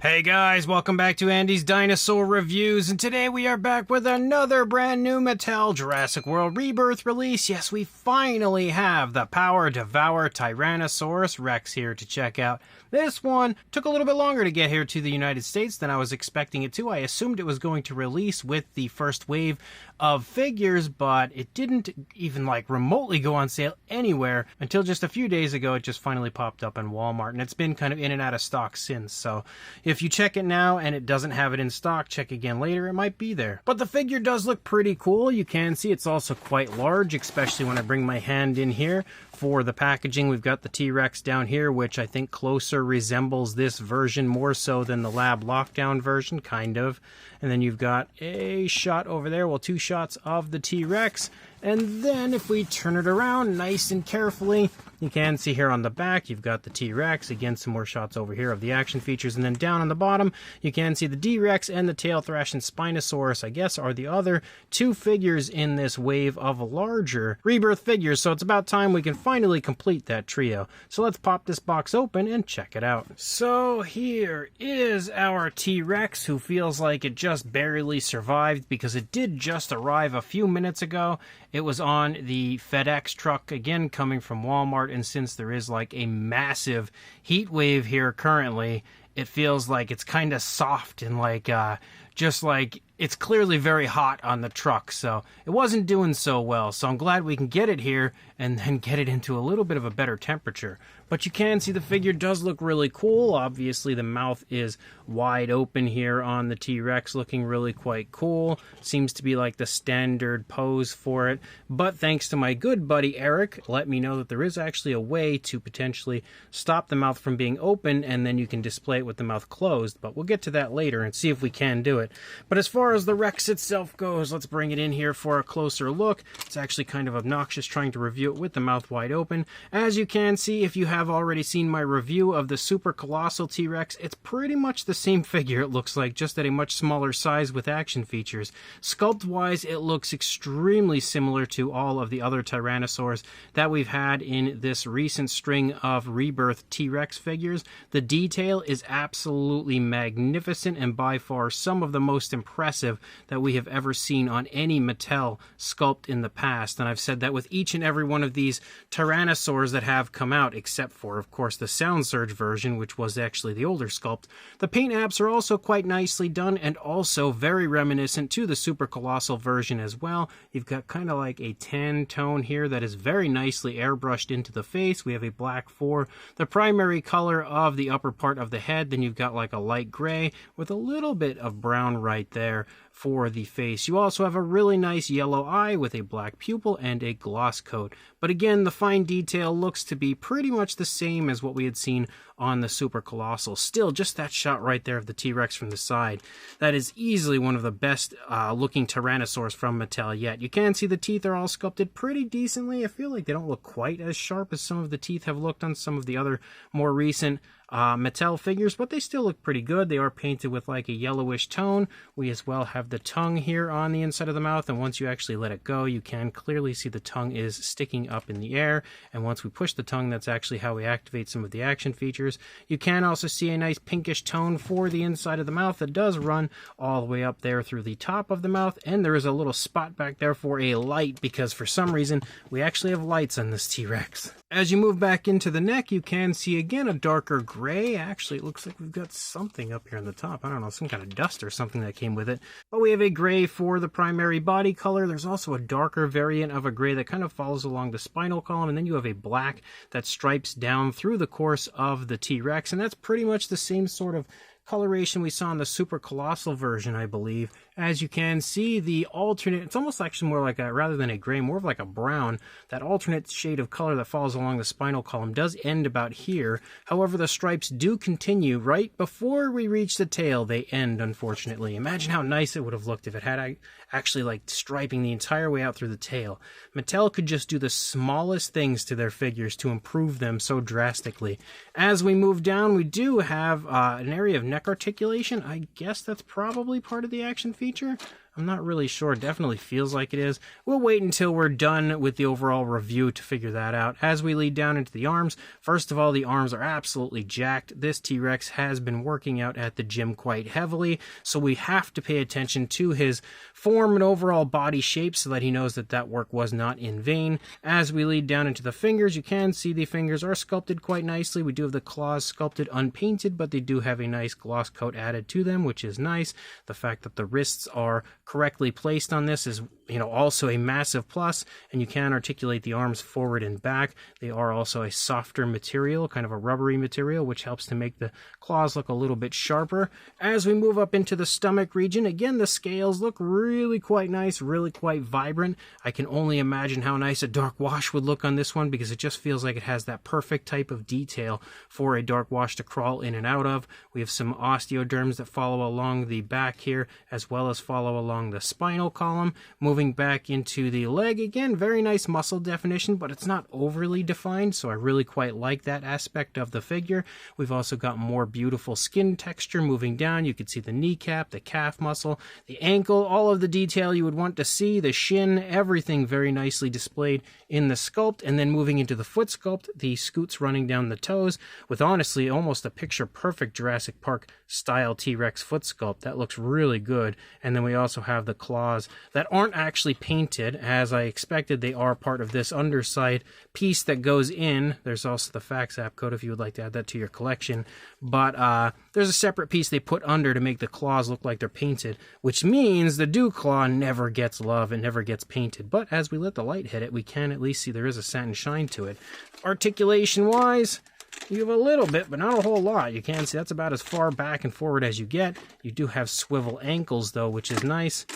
Hey guys, welcome back to Andy's Dinosaur Reviews, and today we are back with another brand new Mattel Jurassic World Rebirth release. Yes, we finally have the Power Devour Tyrannosaurus Rex here to check out. This one took a little bit longer to get here to the United States than I was expecting it to. I assumed it was going to release with the first wave of figures, but it didn't even remotely go on sale anywhere until just a few days ago. It just finally popped up in Walmart, and it's been kind of in and out of stock since. So if you check it now and it doesn't have it in stock, check again later, it might be there. But the figure does look pretty cool. You can see it's also quite large, especially when I bring my hand in here. For the packaging, we've got the T-Rex down here, which I think closer resembles this version more so than the lab lockdown version, kind of. And then you've got a shot over there, well, two shots of the T-Rex. And then if we turn it around nice and carefully, you can see here on the back, you've got the T-Rex. Again, some more shots over here of the action features. And then down on the bottom, you can see the D-Rex and the tail thrashing Spinosaurus, I guess, are the other two figures in this wave of larger Rebirth figures. So it's about time we can finally complete that trio. So let's pop this box open and check it out. So here is our T-Rex, who feels like it just barely survived because it did just arrive a few minutes ago. It was on the FedEx truck, again, coming from Walmart, and since there is a massive heat wave here currently, it feels like it's kind of soft and it's clearly very hot on the truck, so it wasn't doing so well. So I'm glad we can get it here and then get it into a little bit of a better temperature. But you can see the figure does look really cool. Obviously, the mouth is wide open here on the T-Rex, looking really quite cool. Seems to be the standard pose for it. But thanks to my good buddy Eric, let me know that there is actually a way to potentially stop the mouth from being open, and then you can display it with the mouth closed. But we'll get to that later and see if we can do it. But as far as the Rex itself goes, let's bring it in here for a closer look. It's actually kind of obnoxious trying to review it with the mouth wide open. As you can see, if you have already seen my review of the Super Colossal T-Rex, it's pretty much the same figure, it looks like, just at a much smaller size with action features. Sculpt-wise, it looks extremely similar to all of the other Tyrannosaurs that we've had in this recent string of Rebirth T-Rex figures. The detail is absolutely magnificent and by far some of the most impressive that we have ever seen on any Mattel sculpt in the past. And I've said that with each and every one of these Tyrannosaurs that have come out, except for, of course, the Sound Surge version, which was actually the older sculpt. The paint apps are also quite nicely done and also very reminiscent to the Super Colossal version as well. You've got kind of a tan tone here that is very nicely airbrushed into the face. We have a black for the primary color of the upper part of the head. Then you've got a light gray with a little bit of brown right there for the face. You also have a really nice yellow eye with a black pupil and a gloss coat. But again, the fine detail looks to be pretty much the same as what we had seen on the Super Colossal. Still, just that shot right there of the T-Rex from the side, that is easily one of the best looking Tyrannosaurs from Mattel yet. You can see the teeth are all sculpted pretty decently. I feel like they don't look quite as sharp as some of the teeth have looked on some of the other more recent Mattel figures, but they still look pretty good. They are painted with a yellowish tone. We as well have the tongue here on the inside of the mouth, and once you actually let it go, you can clearly see the tongue is sticking up in the air, and once we push the tongue, that's actually how we activate some of the action features. You can also see a nice pinkish tone for the inside of the mouth that does run all the way up there through the top of the mouth, and there is a little spot back there for a light, because for some reason, we actually have lights on this T-Rex. As you move back into the neck, you can see again a darker gray. Actually, it looks like we've got something up here on the top. I don't know, some kind of dust or something that came with it. But we have a gray for the primary body color. There's also a darker variant of a gray that kind of follows along the spinal column. And then you have a black that stripes down through the course of the T-Rex. And that's pretty much the same sort of coloration we saw in the Super Colossal version, I believe. As you can see, the alternate, it's almost actually more rather than a gray, more of a brown. That alternate shade of color that falls along the spinal column does end about here. However, the stripes do continue right before we reach the tail. They end, unfortunately. Imagine how nice it would have looked if it had actually striping the entire way out through the tail. Mattel could just do the smallest things to their figures to improve them so drastically. As we move down, we do have an area of neck articulation. I guess that's probably part of the action feature. I'm not really sure. It definitely feels like it is. We'll wait until we're done with the overall review to figure that out. As we lead down into the arms, first of all, the arms are absolutely jacked. This T-Rex has been working out at the gym quite heavily, so we have to pay attention to his form and overall body shape so that he knows that that work was not in vain. As we lead down into the fingers, you can see the fingers are sculpted quite nicely. We do have the claws sculpted unpainted, but they do have a nice gloss coat added to them, which is nice. The fact that the wrists are correctly placed on this is, also a massive plus, and you can articulate the arms forward and back. They are also a softer material, kind of a rubbery material, which helps to make the claws look a little bit sharper. As we move up into the stomach region, again, the scales look really quite nice, really quite vibrant. I can only imagine how nice a dark wash would look on this one, because it just feels like it has that perfect type of detail for a dark wash to crawl in and out of. We have some osteoderms that follow along the back here, as well as follow along the spinal column. Moving back into the leg, again, very nice muscle definition, but it's not overly defined, so I really quite like that aspect of the figure. We've also got more beautiful skin texture moving down. You can see the kneecap, the calf muscle, the ankle, all of the detail you would want to see, the shin, everything very nicely displayed in the sculpt. And then moving into the foot sculpt, the scoots running down the toes with honestly almost a picture perfect Jurassic Park style T-Rex foot sculpt. That looks really good. And then we also have the claws that aren't actually painted. As I expected, they are part of this underside piece that goes in. There's also the fax app code if you would like to add that to your collection. But there's a separate piece they put under to make the claws look like they're painted, which means the dew claw never gets love and never gets painted. But as we let the light hit it, we can at least see there is a satin shine to it. Articulation-wise, you have a little bit, but not a whole lot. You can see that's about as far back and forward as you get. You do have swivel ankles, though, which is nice.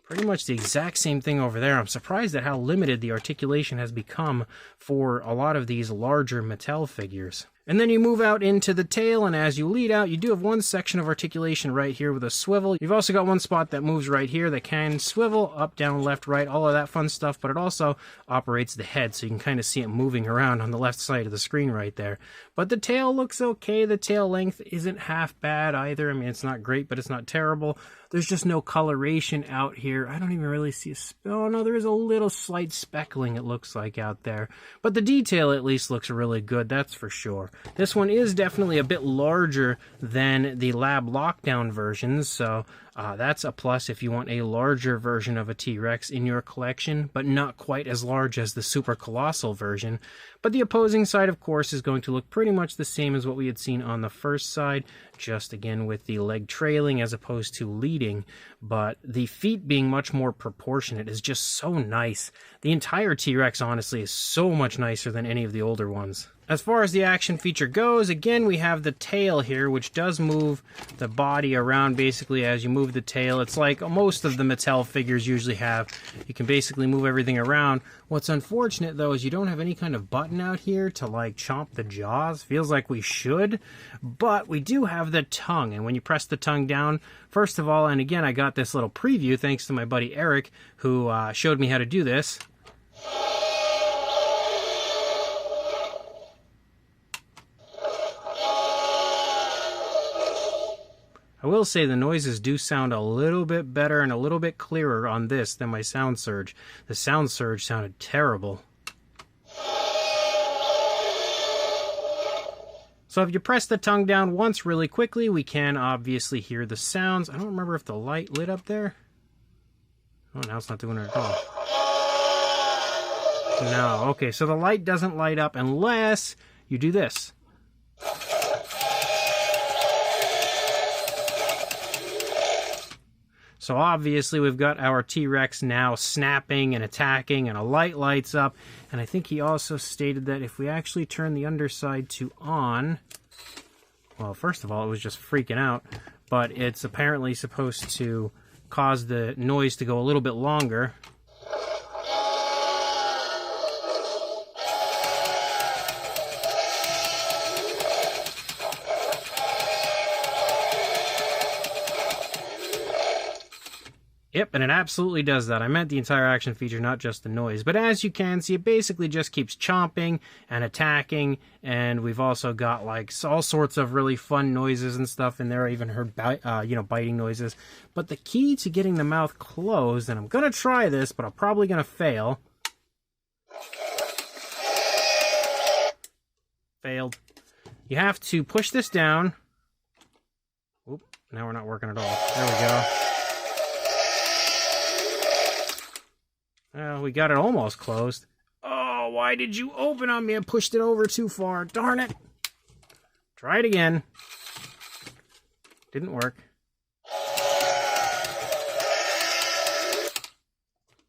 Pretty much the exact same thing over there. I'm surprised at how limited the articulation has become for a lot of these larger Mattel figures. And then you move out into the tail, and as you lead out, you do have one section of articulation right here with a swivel. You've also got one spot that moves right here that can swivel up, down, left, right, all of that fun stuff, but it also operates the head, so you can kind of see it moving around on the left side of the screen right there. But the tail looks okay. The tail length isn't half bad either. I mean, it's not great, but it's not terrible. There's just no coloration out here. I don't even really see oh no, there is a little slight speckling, it looks like, out there. But the detail at least looks really good, that's for sure. This one is definitely a bit larger than the lab lockdown versions, so that's a plus if you want a larger version of a T-Rex in your collection, but not quite as large as the super colossal version. But the opposing side, of course, is going to look pretty much the same as what we had seen on the first side, just again with the leg trailing as opposed to leading, but the feet being much more proportionate is just so nice. The entire T-Rex, honestly, is so much nicer than any of the older ones. As far as the action feature goes, again, we have the tail here, which does move the body around basically as you move the tail. It's like most of the Mattel figures usually have. You can basically move everything around. What's unfortunate, though, is you don't have any kind of button out here to, like, chomp the jaws. Feels like we should, but we do have the tongue, and when you press the tongue down, first of all, and again, I got this little preview thanks to my buddy Eric, who showed me how to do this. I will say the noises do sound a little bit better and a little bit clearer on this than my Sound Surge. The Sound Surge sounded terrible. So if you press the tongue down once really quickly, we can obviously hear the sounds. I don't remember if the light lit up there. Oh, now it's not doing it at all. No, okay, so the light doesn't light up unless you do this. So obviously we've got our T-Rex now snapping and attacking, and a light lights up. And I think he also stated that if we actually turn the underside to on, well, first of all, it was just freaking out, but it's apparently supposed to cause the noise to go a little bit longer. Yep, and it absolutely does that. I meant the entire action feature, not just the noise. But as you can see, it basically just keeps chomping and attacking, and we've also got like all sorts of really fun noises and stuff in there. I even heard biting noises. But the key to getting the mouth closed, and I'm gonna try this, but I'm probably gonna fail. Failed. You have to push this down. Oop, now we're not working at all. There we go. We got it almost closed. Oh, why did you open on me? I pushed it over too far. Darn it. Try it again. Didn't work.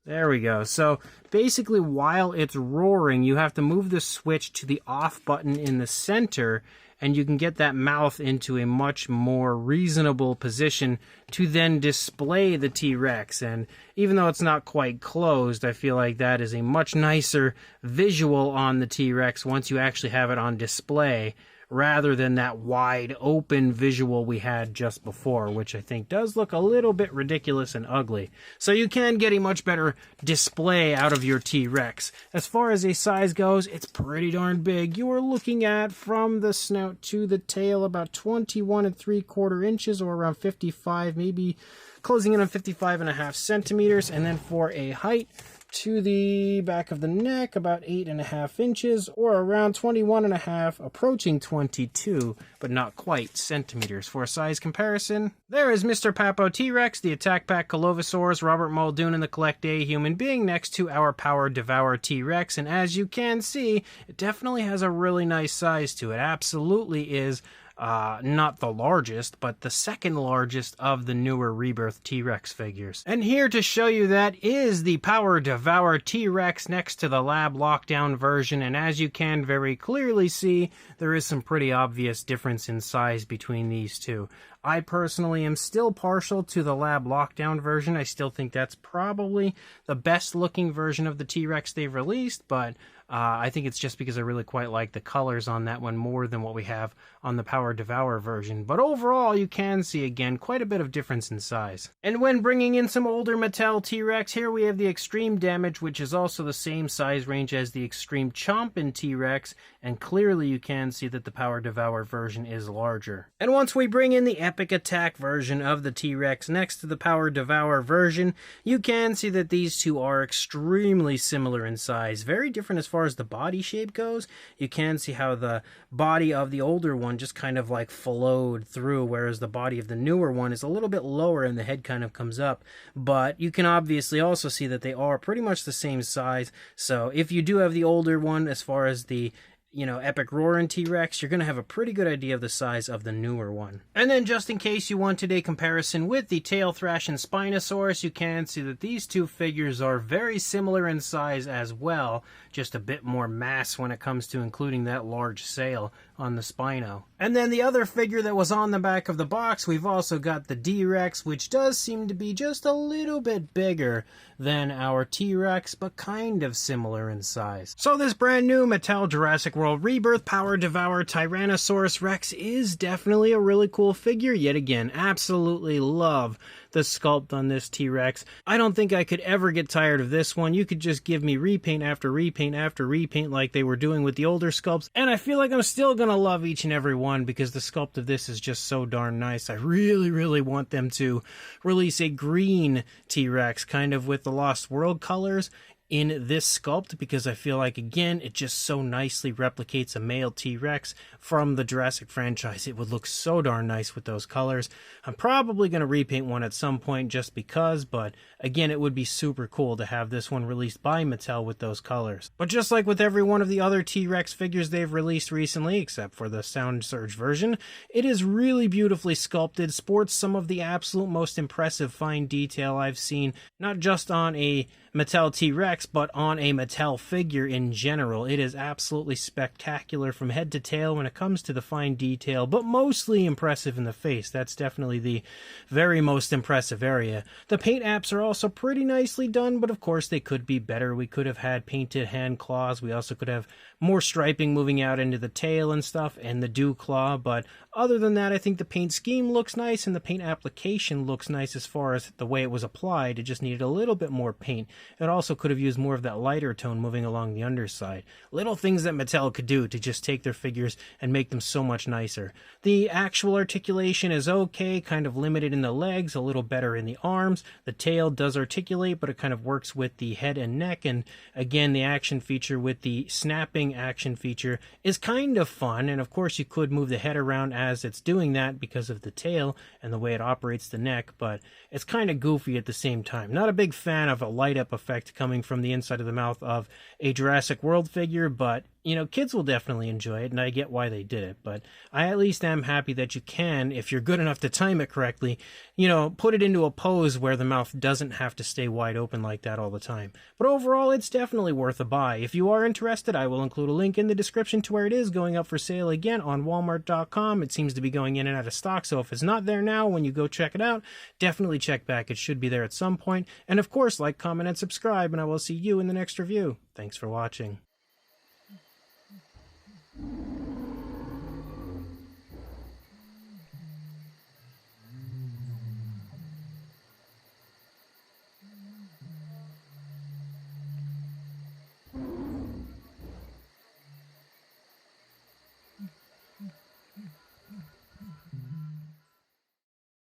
There we go. So basically, while it's roaring, you have to move the switch to the off button in the center, and you can get that mouth into a much more reasonable position to then display the T-Rex. And even though it's not quite closed, I feel like that is a much nicer visual on the T-Rex once you actually have it on display, rather than that wide open visual we had just before, which I think does look a little bit ridiculous and ugly. So you can get a much better display out of your T-Rex. As far as a size goes, it's pretty darn big. You are looking at, from the snout to the tail, about 21 3/4 inches, or around 55, maybe closing in on 55.5 centimeters. And then for a height to the back of the neck, about 8.5 inches, or around 21.5, approaching 22, but not quite centimeters. For a size comparison, there is Mr. Papo T-Rex, the Attack Pack Colovosaurus, Robert Muldoon, and the Collect A Human Being next to our Power Devour T-Rex. And as you can see, it definitely has a really nice size to it. Absolutely is not the largest, but the second largest of the newer Rebirth T-Rex figures. And here to show you that is the Power Devour T-Rex next to the lab lockdown version, and as you can very clearly see, there is some pretty obvious difference in size between these two. I personally am still partial to the lab lockdown version. I still think that's probably the best looking version of the T-Rex they've released, but I think it's just because I really quite like the colors on that one more than what we have on the Power Devour version. But overall, you can see, again, quite a bit of difference in size. And when bringing in some older Mattel T-Rex, here we have the Extreme Damage, which is also the same size range as the Extreme Chompin' T-Rex, and clearly you can see that the Power Devour version is larger. And once we bring in the Epic Attack version of the T-Rex next to the Power Devour version, you can see that these two are extremely similar in size. Very different as far as the body shape goes. You can see how the body of the older one just kind of like flowed through, whereas the body of the newer one is a little bit lower and the head kind of comes up. But you can obviously also see that they are pretty much the same size. So if you do have the older one, as far as the Epic Roarin' T-Rex, you're going to have a pretty good idea of the size of the newer one. And then just in case you wanted a comparison with the Tail Thrashing Spinosaurus, you can see that these two figures are very similar in size as well, just a bit more mass when it comes to including that large sail on the Spino. And then the other figure that was on the back of the box, we've also got the D-Rex, which does seem to be just a little bit bigger than our T-Rex, but kind of similar in size. So this brand new Mattel Jurassic World Rebirth Power Devour Tyrannosaurus Rex is definitely a really cool figure. Yet again, absolutely love the sculpt on this T-Rex. I don't think I could ever get tired of this one. You could just give me repaint after repaint after repaint like they were doing with the older sculpts, and I feel like I'm still gonna love each and every one because the sculpt of this is just so darn nice. I really, really want them to release a green T-Rex, kind of with the Lost World colors, in this sculpt, because I feel like, again, it just so nicely replicates a male T-Rex from the Jurassic franchise. It would look so darn nice with those colors. I'm probably going to repaint one at some point just because, but again, it would be super cool to have this one released by Mattel with those colors. But just like with every one of the other T-Rex figures they've released recently, except for the Sound Surge version, it is really beautifully sculpted, sports some of the absolute most impressive fine detail I've seen, not just on a Mattel T-Rex, but on a Mattel figure in general. It is absolutely spectacular from head to tail when it comes to the fine detail, but mostly impressive in the face. That's definitely the very most impressive area. The paint apps are also pretty nicely done, but of course they could be better. We could have had painted hand claws. We also could have more striping moving out into the tail and stuff, and the dew claw, but other than that, I think the paint scheme looks nice and the paint application looks nice as far as the way it was applied. It just needed a little bit more paint. It also could have used more of that lighter tone moving along the underside. Little things that Mattel could do to just take their figures and make them so much nicer. The actual articulation is okay, kind of limited in the legs, a little better in the arms. The tail does articulate, but it kind of works with the head and neck, and again, the action feature with the snapping action feature is kind of fun, and of course you could move the head around as it's doing that because of the tail and the way it operates the neck, but it's kind of goofy at the same time. Not a big fan of a light up effect coming from the inside of the mouth of a Jurassic World figure, but you know, kids will definitely enjoy it, and I get why they did it, but I at least am happy that you can, if you're good enough to time it correctly, you know, put it into a pose where the mouth doesn't have to stay wide open like that all the time. But overall, it's definitely worth a buy. If you are interested, I will include a link in the description to where it is going up for sale again on Walmart.com. It seems to be going in and out of stock, so if it's not there now when you go check it out, definitely check back. It should be there at some point. And of course, like, comment, and subscribe, and I will see you in the next review. Thanks for watching.